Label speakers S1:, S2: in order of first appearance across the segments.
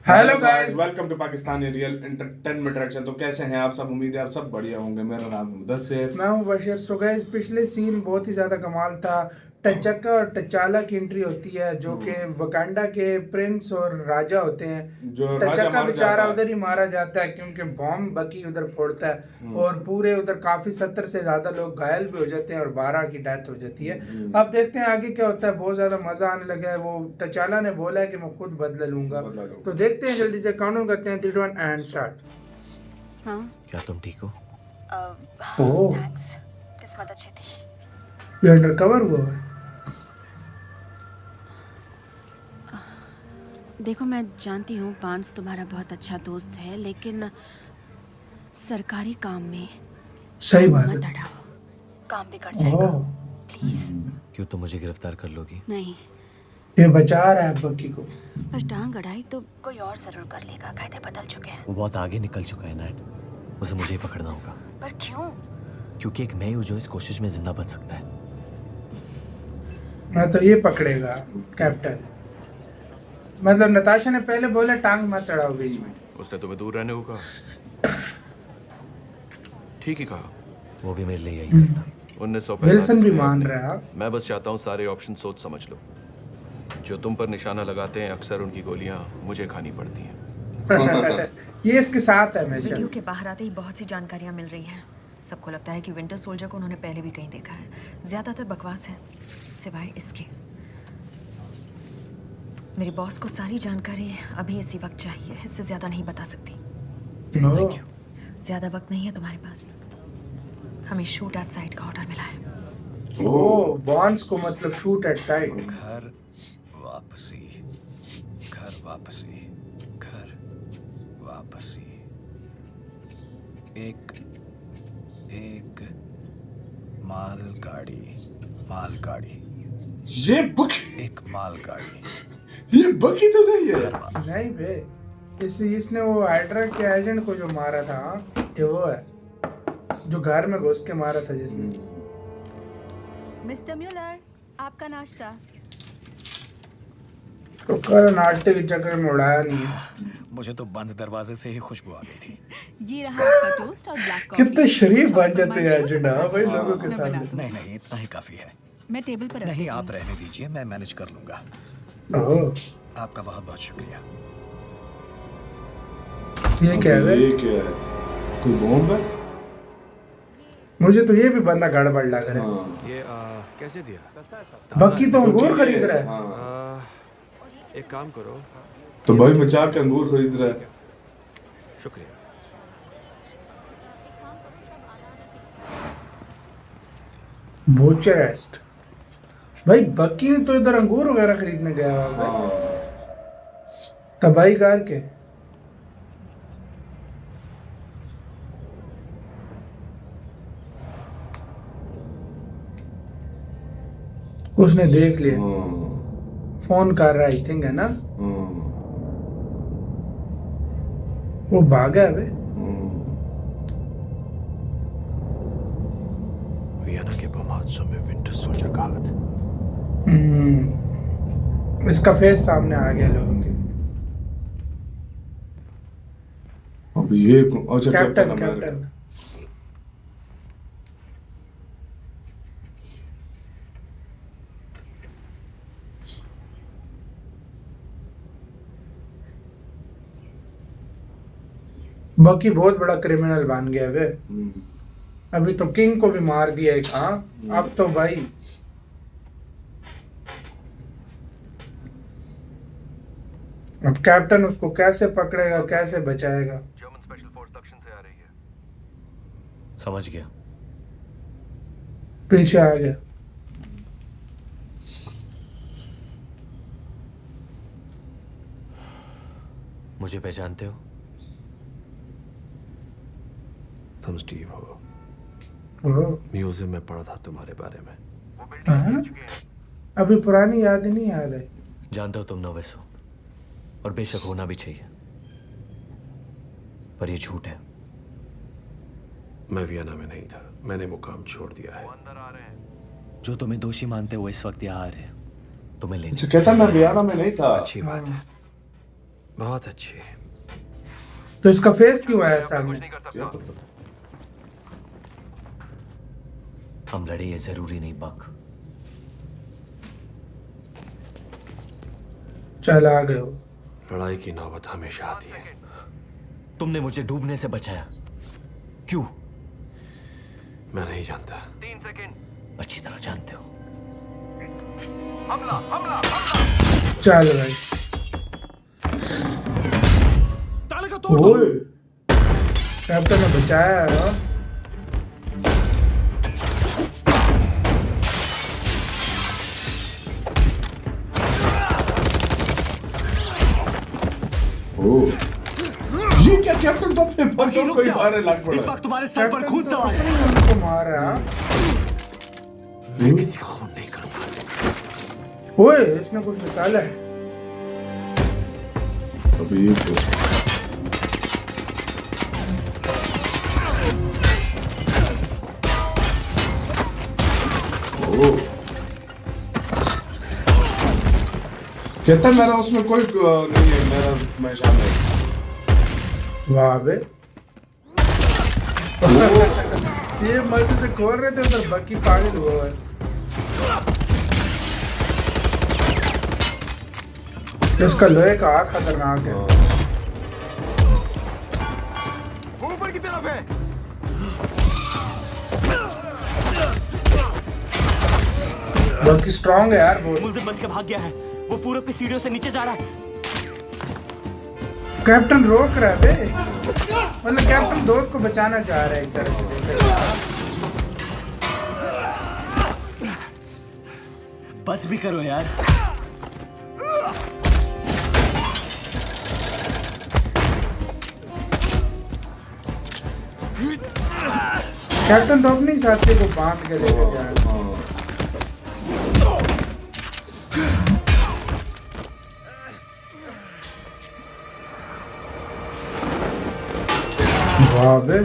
S1: Hello guys.
S2: Welcome to Pakistani real entertainment reaction. तो कैसे हैं आप सब? उम्मीद है आप सब बढ़िया होंगे। मेरा नाम है मुदस्सिर।
S1: मैं हूं बशीर। सो गाइस, पिछले सीन बहुत ही ज़्यादा कमाल था। टचक्का और टचाला की एंट्री होती है जो कि वकांडा के प्रिंस और राजा होते हैं।
S2: जो राजा
S1: टचक्का
S2: मार
S1: बेचारा
S2: जाता
S1: उधर ही मारा जाता है क्योंकि बॉम्ब बकी उधर फोड़ता है और पूरे उधर काफ़ी 70 से ज़्यादा लोग घायल भी हो जाते हैं और 12 की डेथ हो जाती है। अब देखते हैं आगे क्या होता है। बहुत ज़्यादा मज़ा आने लगा है। वो टचाला ने बोला है कि मैं खुद बदला लूंगा। तो देखते हैं, जल्दी से काउंट करते हैं 3 2 1 एंड स्टार्ट।
S3: हाँ
S4: क्या तुम ठीक हो?
S1: ओह,
S3: थैंक्स। किस्मत अच्छी थी।
S1: ये अंडर कवर हुआ है।
S3: देखो, मैं जानती हूँ पांस तुम्हारा बहुत अच्छा दोस्त है, लेकिन सरकारी काम में
S1: सही बात
S3: मत
S1: है।
S3: अड़ाओ, काम बिगड़ जाएगा।
S1: ओह,
S3: प्लीज।
S4: क्यों तुम मुझे गिरफ्तार कर लोगी?
S3: नहीं,
S1: ये बचा रहा है बक्की को।
S3: बस टांग अड़ाई तो कोई और जरूर कर लेगा। कायदे बदल चुके हैं।
S4: वो बहुत आगे निकल चुका है नैट। उसे मुझे ही पकड़ना होगा।
S3: पर क्यों?
S4: क्योंकि एक मैं हूँ जो इस कोशिश में जिंदा बच सकता है।
S1: मैं तो ये पकड़ेगा कैप्टन। मतलब नताशा ने पहले बोला टांग मत चढ़ाओ बीच में।
S5: उसने तुम्हें दूर रहने को कहा। ठीक ही कहा।
S4: वो भी मेरे लिए यही करता।
S5: 1945
S1: विल्सन भी
S5: में
S1: मान
S5: अपने-
S1: रहा है।
S5: मैं बस चाहता हूँ सारे ऑप्शन सोच समझ लो। जो तुम पर निशाना लगाते हैं अक्सर उनकी गोलियां मुझे खानी पड़ती हैं।
S1: ये इसके साथ है हमेशा।
S6: वीडियो के बाहर आते ही बहुत सी जानकारियां मिल रही हैं। सबको लगता है कि विंटर सोल्जर को उन्होंने पहले भी कहीं देखा है। ज्यादातर बकवास है, सिवाय इसके। मेरे बॉस को सारी जानकारी अभी इसी वक्त चाहिए। इससे ज्यादा नहीं बता सकती।
S1: ओह,
S6: ज्यादा वक्त नहीं है तुम्हारे पास। हमें शूट एट साइट का ऑर्डर मिला है।
S1: ओह, बॉन्स को मतलब शूट एट साइड।
S7: घर वापसी, घर वापसी, घर वापसी। एक एक मालगाड़ी, मालगाड़ी,
S2: ये बकी,
S7: एक मालगाड़ी।
S2: ये बकी तो नहीं है।
S7: घर वापसी।
S1: नहीं बे, इसने वो हाइड्रा के एजेंट को जो मारा था, हाँ, ये वो है जो घर में घुस के मारा था जिसने।
S3: मिस्टर म्यूलर, आपका नाश्ता।
S1: तो कर नाश्ते के चक्कर में उड़ाया नहीं है।
S7: मुझे तो बंद दरवाजे से ही खुशबू आ गई थी।
S3: ये रहा आपका टोस्ट और ब्लैक कॉफी।
S1: कितने शरीफ बन जाते हैं एजेंट, हाँ भाई, लोगों के
S3: मैं बना
S1: सामने।
S3: दूँ।
S7: नहीं नहीं, इतना ही काफी है।
S3: मैं टेबल पर
S7: नहीं,
S3: रखती
S7: आप
S3: हूँ।
S7: रहने दीजिए, मैं मैनेज कर लूंगा।
S1: ओह,
S7: आपका बहुत बहुत शुक्रिया।
S1: ये क्या है?
S2: ये क्या है? कोई बॉम्ब है?
S1: मुझे तो ये भी बंदा गड़बड़ लग रहा है।
S2: हाँ।
S5: ये कैसे दिया?
S1: बक्की तो अंगूर
S2: बकी
S1: खरीद
S2: ये-
S1: रहा है।
S2: हाँ।
S5: एक काम करो।
S2: तो भाई बचा के अंगूर खरीद रहा है।
S5: शुक्रिया।
S1: बुचरेस्ट। भाई बक्की तो इधर अंगूर वगैरह खरीदने गया होगा
S2: हाँ।
S1: तबाही कार के। उसने देख लिया,
S2: हाँ।
S1: फोन कर रहा है, आई थिंक, है ना?
S2: हाँ।
S1: वो भागा है बे।
S5: वियना के बम हादसों में विंटर सोल्जर का हाथ।
S1: इसका फेस सामने आ गया लोगों के।
S2: अब ये अच्छा
S1: कैप्टन
S2: अमेरिका।
S1: कैप्टन बकी बहुत बड़ा क्रिमिनल बन गया बे। अभी तो किंग को भी मार दिया एक। हाँ, अब तो भाई अब कैप्टन उसको कैसे पकड़ेगा, कैसे बचाएगा?
S5: जर्मन स्पेशल फोर्स दक्षिण से आ रही है।
S4: समझ गया।
S1: पीछे आ गया।
S4: मुझे पहचानते हो?
S5: तुम स्टीव हो।
S1: ओह,
S5: म्यूजियम में पढ़ा था तुम्हारे बारे में।
S1: हाँ? अभी पुरानी याद नहीं याद है।
S4: जानता हो तुम नर्वस हो, और बेशक होना भी चाहिए, पर ये झूठ है।
S5: मैं वियना में नहीं था। मैंने मुकाम छोड़ दिया है।
S4: जो तुम्हें दोषी मानते हो इस वक्त यहाँ आ रहे हैं तुम्हें लेने।
S2: अच्छा कहता मैं वियना में नहीं था।
S7: अच्छी बात है।
S5: बहुत अच्छी।
S1: तो इसका फेस क्यों है ऐसा?
S2: क्या पता।
S4: हम लड़े ये जरूरी नहीं बक।
S1: चल आ गए हो।
S5: लड़ाई की नौबत हमेशा आती है।
S4: तुमने मुझे डूबने से बचाया, क्यों?
S5: मैं नहीं जानता।
S4: अच्छी तरह जानते हो।
S1: चल भाई। ओए, कैप्टन ने बचाया है।
S2: ये क्या कैप्टन तो अपने बच्चों को ही मारे लग पड़ा।
S4: इस वक्त तुम्हारे सर पर खून सवार है।
S1: उनको मारा।
S4: मैं किसी का खून नहीं करूंगा।
S1: ओए, इसने कुछ निकाला है।
S2: अभी ये तो कहता मेरा उसमें कोई नहीं है, मेरा मैं शामिल।
S1: वाह बे। ये मजे से खोल रहे थे उधर बाकी पागल हुआ है। इसका लोहे का हाथ खतरनाक है।
S4: ऊपर की तरफ है।
S1: बाकी स्ट्रांग है यार वो।
S8: मुझसे बच के भाग गया है। वो पूरब की सीढ़ियों से नीचे जा रहा है।
S1: कैप्टन रोक रहा है बे। मतलब कैप्टन दोस्त को बचाना चाह रहा है एक तरह से देखा जाए।
S8: बस भी करो यार।
S1: कैप्टन तो अपने साथी को बांध के लेके जा रहा है। वाह बे।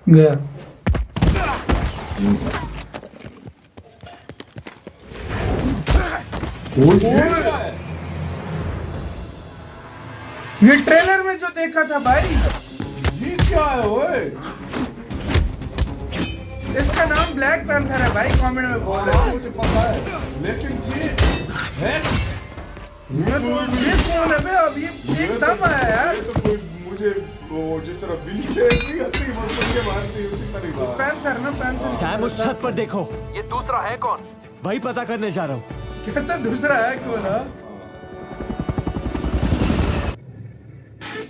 S1: गया। ये ट्रेलर में जो देखा था भाई,
S2: ये क्या है ओए?
S1: इसका नाम ब्लैक पैंथर है भाई, कमेंट में बोल रहे
S2: मुझे पता है, लेकिन ये है
S1: ये कौन है बे? अब ये एकदम आया यार।
S2: ये तो कोई मुझे वो जिस तरह बिल्ली से नहीं आती वो सुन मारती है उसी तरह का।
S1: पैंथर ना पैंथर।
S8: सैम उस छत पर देखो।
S5: ये दूसरा है कौन?
S8: वही पता करने जा रहा हूँ।
S1: कहता दूसरा है कौन? है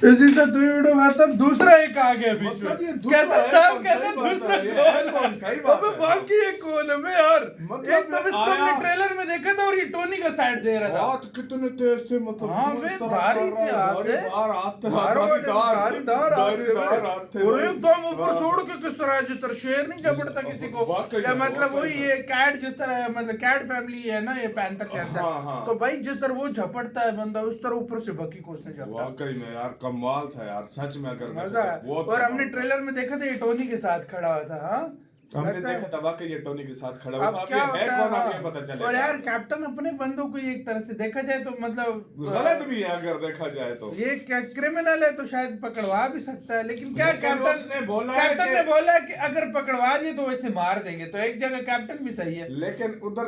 S1: इसी से तू वीडियो खाता दूसरा एक आ गया बीच
S2: मतलब ये
S1: में।
S2: दूसरा
S1: कहता
S2: है
S1: साहब
S2: कौन?
S1: कहता
S2: सही बात
S1: दूसरा
S2: है, ये है कौन? सही बात
S1: अबे
S2: है।
S1: बाकी ये कौन है बे यार?
S2: मतलब
S1: एकदम इसको
S2: आया।
S1: हमने ट्रेलर में देखा था और ये टोनी का साइड दे रहा था।
S2: हाथ कितने तेज थे, मतलब
S1: हाँ
S2: वो
S1: बे,
S2: इस तरह
S1: धारी
S2: कर रहा
S1: थे
S2: है,
S1: हाथ,
S2: धारीदार हाथ थे,
S1: धारीदार
S2: हाथ थे
S1: और
S2: भाई।
S1: एकदम ऊपर छोड़ के किस तरह जिस तरह शेर नहीं झपटता किसी को।
S2: वाकई
S1: या
S2: में,
S1: मतलब
S2: वाकई
S1: वही
S2: में।
S1: ये कैट जिस तरह, मतलब कैट फैमिली है ना ये पैंथर के अंदर।
S2: हाँ, हाँ।
S1: तो भाई जिस तरह वो झपटता है बंदा, उस तरह ऊपर से बकी को उसने झपटा।
S2: वाकई में यार कमाल था यार, सच में अगर
S1: मजा है। और हमने ट्रेलर में देखा था ये टोनी के साथ खड़ा हुआ था। हाँ
S2: हमने
S1: लगता है-
S2: देखा था वाकई ये टोनी के साथ खड़ा हुआ
S1: अब
S2: था।
S1: क्या
S2: अब ये है
S1: होता है,
S2: कौन, अब
S1: हाँ।
S2: ये पता चलेगा।
S1: और यार कैप्टन अपने बंदों को एक तरह से देखा जाए तो मतलब
S2: गलत भी है अगर देखा जाए तो।
S1: ये क्या क्रिमिनल है तो शायद पकड़वा भी सकता है, लेकिन क्या
S2: लेकिन
S1: कैप्टन
S2: उसने बोला है
S1: कैप्टन
S2: कि-
S1: ने बोला कि अगर पकड़वा दिए तो वैसे मार देंगे, तो एक जगह कैप्टन भी सही है।
S2: लेकिन उधर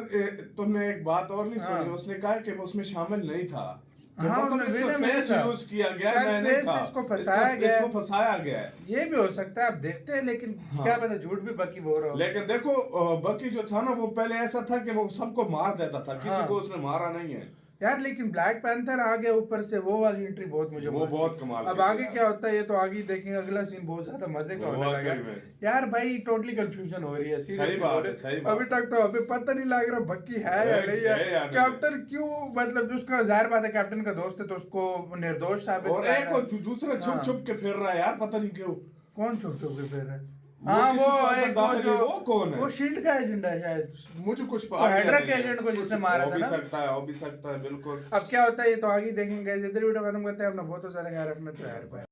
S2: तुमने एक बात और नहीं
S1: हाँ।
S2: सुनी, उसने कहा कि वो उसमें शामिल नहीं था।
S1: हाँ,
S2: मतलब
S1: उसने
S2: इसका
S1: विनर में
S2: फेस
S1: था।
S2: यूज किया गया,
S1: शायद
S2: मैं नहीं
S1: फेस
S2: था।
S1: इसको फंसाया गया है।
S2: इसको फंसाया गया है।
S1: ये भी हो सकता है, आप देखते हैं, लेकिन क्या पता झूठ भी बकी बोल रहा हो।
S2: लेकिन देखो बकी जो था ना वो पहले ऐसा था कि वो सबको मार देता था, किसी
S1: हाँ।
S2: को उसने मारा नहीं है।
S1: यार लेकिन ब्लैक पैंथर आ गया ऊपर से, वो वाली एंट्री बहुत मुझे
S2: वो
S1: मस्त
S2: बहुत
S1: थी।
S2: कमाल
S1: अब
S2: की
S1: आगे
S2: यार।
S1: क्या होता है ये तो आगे ही देखेंगे, अगला सीन बहुत ज्यादा मजे का होने
S2: वाकई
S1: लगा
S2: में।
S1: यार भाई टोटली कंफ्यूजन हो रही है।
S2: सही
S1: seriously
S2: बात
S1: हो
S2: है,
S1: रही
S2: सही बात।
S1: अभी तक तो अभी पता नहीं लग रहा बक्की है या नहीं
S2: है या
S1: है।
S2: नहीं।
S1: कैप्टन क्यों, मतलब जिसका जाहिर बात है कैप्टन का दोस्त है तो उसको निर्दोष साबित
S2: और
S1: कर
S2: एक
S1: रहा है।
S2: को दूसरा छुप छुप के फिर रहा है यार, पता नहीं क्यों।
S1: कौन छुप छुप के फिर रहा है?
S2: वो
S1: हाँ
S2: किसी
S1: वो
S2: को अंदर
S1: एक वो
S2: दाखिल है,
S1: जो
S2: वो कौन है?
S1: वो शील्ड का एजेंट है शायद।
S2: मुझे कुछ
S1: वो
S2: idea
S1: हाइड्रा
S2: नहीं
S1: के
S2: है।
S1: एजेंट को जिसने
S2: कुछ
S1: मारा
S2: हो
S1: था
S2: भी
S1: ना।
S2: सकता है, हो भी सकता है, बिल्कुल।
S1: अब क्या होता है ये तो आगे ही देखेंगे। इधर वीडियो खत्म करते हैं अपना बहुत ज्यादा ख्याल रखना तो यार।